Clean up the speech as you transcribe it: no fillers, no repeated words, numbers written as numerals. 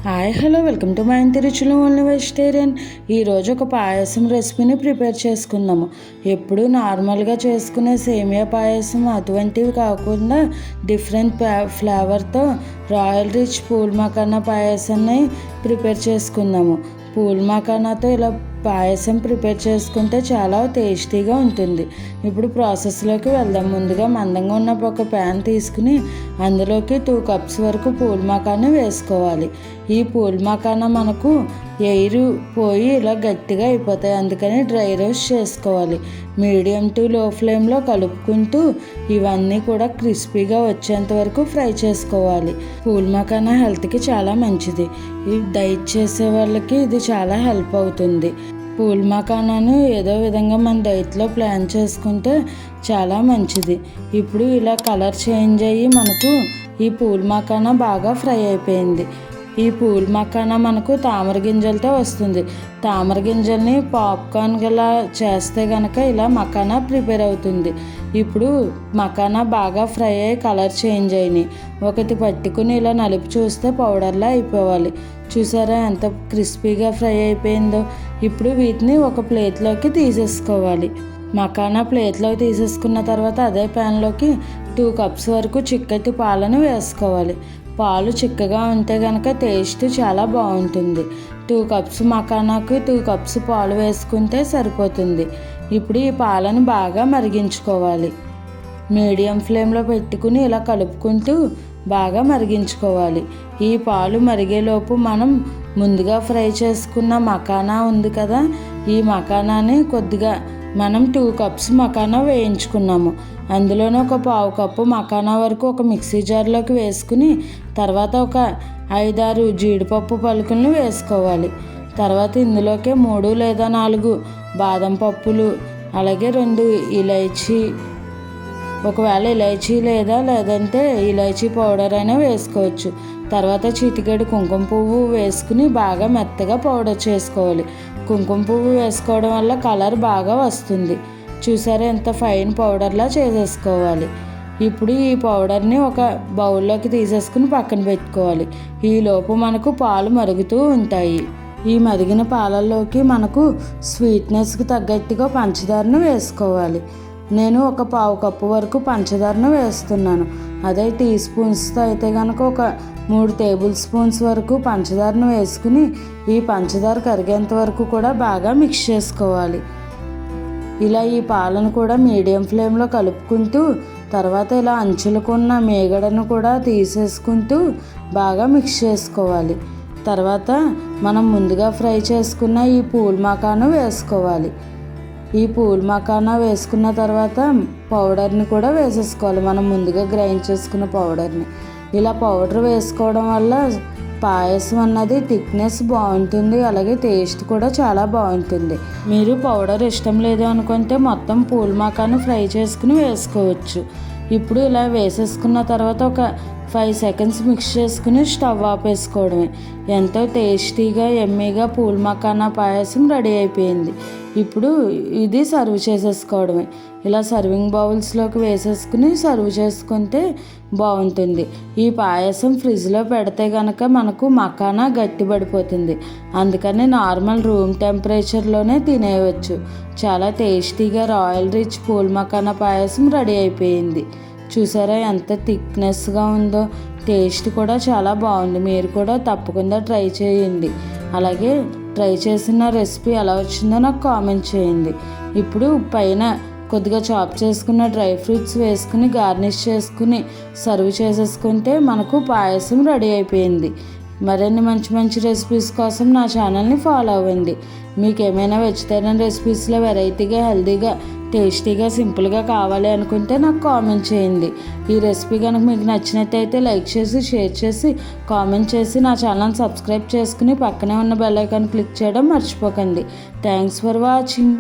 Hi hello welcome to మా ఇంటి రుచులు ఓన్లీ వెజిటేరియన్. ఈరోజు ఒక పాయసం రెసిపీని ప్రిపేర్ చేసుకుందాము. ఎప్పుడు నార్మల్గా చేసుకునే సేమియా పాయసం అటువంటివి కాకుండా డిఫరెంట్ ఫ్లేవర్తో రాయల్ రిచ్ పూల్ మకానా పాయసాన్ని ప్రిపేర్ చేసుకుందాము. పూల్ మకానాతో ఇలా పాయసం ప్రిపేర్ చేసుకుంటే చాలా టేస్టీగా ఉంటుంది. ఇప్పుడు ప్రాసెస్లోకి వెళ్దాం. ముందుగా మందంగా ఉన్న ఒక ప్యాన్ తీసుకుని అందులోకి 2 కప్స్ వరకు పూల్ మకానా వేసుకోవాలి. ఈ పూల్ మకానా మనకు ఎయిర్ పోయి ఇలా గట్టిగా అయిపోతాయి, అందుకని డ్రై రోస్ట్ చేసుకోవాలి. మీడియం టు లో ఫ్లేమ్లో కలుపుకుంటూ ఇవన్నీ కూడా క్రిస్పీగా వచ్చేంత వరకు ఫ్రై చేసుకోవాలి. పూల్ మకానా హెల్త్కి చాలా మంచిది. ఈ డైట్ చేసే వాళ్ళకి ఇది చాలా హెల్ప్ అవుతుంది. పూల్ మకానాను ఏదో విధంగా మన డైట్లో ప్లాన్ చేసుకుంటే చాలా మంచిది. ఇప్పుడు ఇలా కలర్ చేంజ్ అయ్యి మనకు ఈ పూల్ మకానా బాగా ఫ్రై అయిపోయింది. ఈ పూల్ మకానా మనకు తామర గింజలతో వస్తుంది. తామర గింజల్ని పాప్కార్న్ గలా చేస్తే కనుక ఇలా మకానా ప్రిపేర్ అవుతుంది. ఇప్పుడు మకానా బాగా ఫ్రై అయ్యి కలర్ చేంజ్ అయినాయి. ఒకటి పట్టుకుని ఇలా నలిపి చూస్తే పౌడర్లా అయిపోవాలి. చూసారా ఎంత క్రిస్పీగా ఫ్రై అయిపోయిందో. ఇప్పుడు వీటిని ఒక ప్లేట్లోకి తీసేసుకోవాలి. మకానా ప్లేట్లో తీసేసుకున్న తర్వాత అదే ప్యాన్లోకి 2 కప్స్ వరకు చిక్కటి పాలను వేసుకోవాలి. పాలు చిక్కగా ఉంటే కనుక టేస్ట్ చాలా బాగుంటుంది. 2 కప్స్ మకానాకు 2 కప్స్ పాలు వేసుకుంటే సరిపోతుంది. ఇప్పుడు ఈ పాలను బాగా మరిగించుకోవాలి. మీడియం ఫ్లేమ్లో పెట్టుకుని ఇలా కలుపుకుంటూ బాగా మరిగించుకోవాలి. ఈ పాలు మరిగేలోపు మనం ముందుగా ఫ్రై చేసుకున్న మకానా ఉంది కదా, ఈ మకానాని కొద్దిగా మనం 2 కప్స్ మకానా వేయించుకున్నాము. అందులోనే ఒక 1/2 కప్పు మకానా వరకు ఒక మిక్సీ జార్లోకి వేసుకుని తర్వాత ఒక 5-6 జీడిపప్పు పలుకులను వేసుకోవాలి. తర్వాత ఇందులోకి 3 లేదా 4 బాదం పప్పులు, అలాగే 2 ఇలైచీ, ఒకవేళ ఇలైచీ లేదంటే ఇలైచీ పౌడర్ అయినా వేసుకోవచ్చు. తర్వాత చిటికెడు కుంకుమ పువ్వు వేసుకుని బాగా మెత్తగా పౌడర్ చేసుకోవాలి. కుంకుమ పువ్వు వేసుకోవడం వల్ల కలర్ బాగా వస్తుంది. చూసారా ఎంత ఫైన్ పౌడర్లా చేసేసుకోవాలి. ఇప్పుడు ఈ పౌడర్ని ఒక బౌల్లోకి తీసేసుకుని పక్కన పెట్టుకోవాలి. ఈలోపు మనకు పాలు మరుగుతూ ఉంటాయి. ఈ మరిగిన పాలల్లోకి మనకు స్వీట్నెస్కి తగ్గట్టుగా పంచదారను వేసుకోవాలి. నేను ఒక 1/2 కప్పు వరకు పంచదారను వేస్తున్నాను. అదే టీ స్పూన్స్తో అయితే కనుక ఒక 3 టేబుల్ స్పూన్స్ వరకు పంచదారను వేసుకుని ఈ పంచదార కరిగేంత వరకు కూడా బాగా మిక్స్ చేసుకోవాలి. ఇలా ఈ పాలను కూడా మీడియం ఫ్లేమ్లో కలుపుకుంటూ తర్వాత ఇలా అంచులకున్న మేగడను కూడా తీసేసుకుంటూ బాగా మిక్స్ చేసుకోవాలి. తర్వాత మనం ముందుగా ఫ్రై చేసుకున్న ఈ పూల్ మకానా వేసుకోవాలి. ఈ పూల్ మకానా వేసుకున్న తర్వాత పౌడర్ని కూడా వేసేసుకోవాలి. మనం ముందుగా గ్రైండ్ చేసుకున్న పౌడర్ని. ఇలా పౌడర్ వేసుకోవడం వల్ల పాయసం అన్నది థిక్నెస్ బాగుంటుంది, అలాగే టేస్ట్ కూడా చాలా బాగుంటుంది. మీరు పౌడర్ ఇష్టం లేదు అనుకుంటే మొత్తం పూల్ మకానా ఫ్రై చేసుకుని వేసుకోవచ్చు. ఇప్పుడు ఇలా వేసేసుకున్న తర్వాత ఒక 5 సెకండ్స్ మిక్స్ చేసుకుని స్టవ్ ఆపేసుకోవడమే. ఎంతో టేస్టీగా ఎమ్మీగా పూల్ మకానా పాయసం రెడీ అయిపోయింది. ఇప్పుడు ఇది సర్వ్ చేసేసుకోవడమే. ఇలా సర్వింగ్ బౌల్స్లోకి వేసేసుకుని సర్వ్ చేసుకుంటే బాగుంటుంది. ఈ పాయసం ఫ్రిడ్జ్లో పెడితే కనుక మనకు మకానా గట్టిపడిపోతుంది, అందుకని నార్మల్ రూమ్ టెంపరేచర్లోనే తినేయవచ్చు. చాలా టేస్టీగా రాయల్ రిచ్ పూల్ మకానా పాయసం రెడీ అయిపోయింది. చూసారా ఎంత థిక్నెస్గా ఉందో. టేస్ట్ కూడా చాలా బాగుంది. మీరు కూడా తప్పకుండా ట్రై చేయండి. అలాగే ట్రై చేసిన రెసిపీ ఎలా వచ్చిందో నాకు కామెంట్ చేయండి. ఇప్పుడు పైన కొద్దిగా చాప్ చేసుకున్న డ్రై ఫ్రూట్స్ వేసుకుని గార్నిష్ చేసుకుని సర్వ్ చేసేసుకుంటే మనకు పాయసం రెడీ అయిపోయింది. మరిన్ని మంచి రెసిపీస్ కోసం నా ఛానల్ని ఫాలో అవ్వండి. మీకు ఏమైనా వెజిటేరియన్ రెసిపీస్లో వెరైటీగా హెల్తీగా టేస్టీగా సింపుల్గా కావాలి అనుకుంటే నాకు కామెంట్ చేయండి. ఈ రెసిపీ కనుక మీకు నచ్చినట్టయితే లైక్ చేసి షేర్ చేసి కామెంట్ చేసి నా ఛానల్ సబ్స్క్రైబ్ చేసుకుని పక్కనే ఉన్న బెల్ ఐకాన్ క్లిక్ చేయడం మర్చిపోకండి. Thanks for watching.